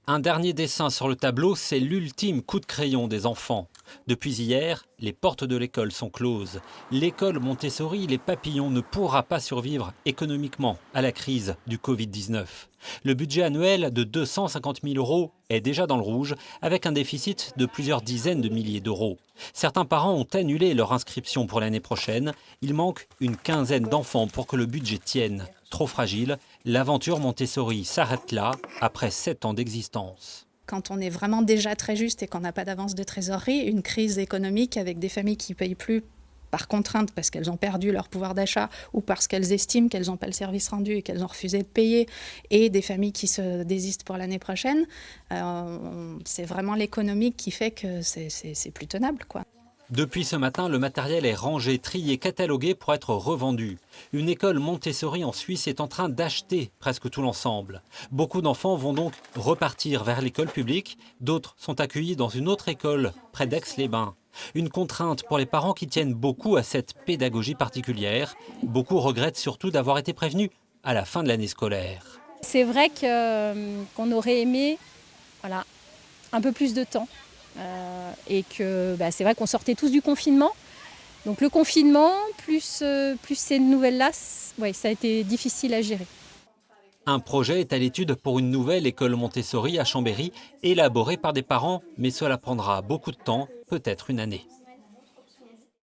Un dernier dessin sur le tableau, c'est l'ultime coup de crayon des enfants. Depuis hier, les portes de l'école sont closes. L'école Montessori Les Papillons ne pourra pas survivre économiquement à la crise du Covid-19. Le budget annuel de 250 000 € est déjà dans le rouge, avec un déficit de plusieurs dizaines de milliers d'euros. Certains parents ont annulé leur inscription pour l'année prochaine. Il manque une quinzaine d'enfants pour que le budget tienne. Trop fragile, l'aventure Montessori s'arrête là, après 7 ans d'existence. Quand on est vraiment déjà très juste et qu'on n'a pas d'avance de trésorerie, une crise économique avec des familles qui ne payent plus par contrainte parce qu'elles ont perdu leur pouvoir d'achat ou parce qu'elles estiment qu'elles n'ont pas le service rendu et qu'elles ont refusé de payer, et des familles qui se désistent pour l'année prochaine, c'est vraiment l'économique qui fait que c'est plus tenable, quoi. Depuis ce matin, le matériel est rangé, trié, catalogué pour être revendu. Une école Montessori en Suisse est en train d'acheter presque tout l'ensemble. Beaucoup d'enfants vont donc repartir vers l'école publique. D'autres sont accueillis dans une autre école, près d'Aix-les-Bains. Une contrainte pour les parents qui tiennent beaucoup à cette pédagogie particulière. Beaucoup regrettent surtout d'avoir été prévenus à la fin de l'année scolaire. C'est vrai qu'on aurait aimé un peu plus de temps. Et que c'est vrai qu'on sortait tous du confinement. Donc le confinement, plus ces nouvelles-là, ça a été difficile à gérer. Un projet est à l'étude pour une nouvelle école Montessori à Chambéry, élaborée par des parents, mais cela prendra beaucoup de temps, peut-être une année.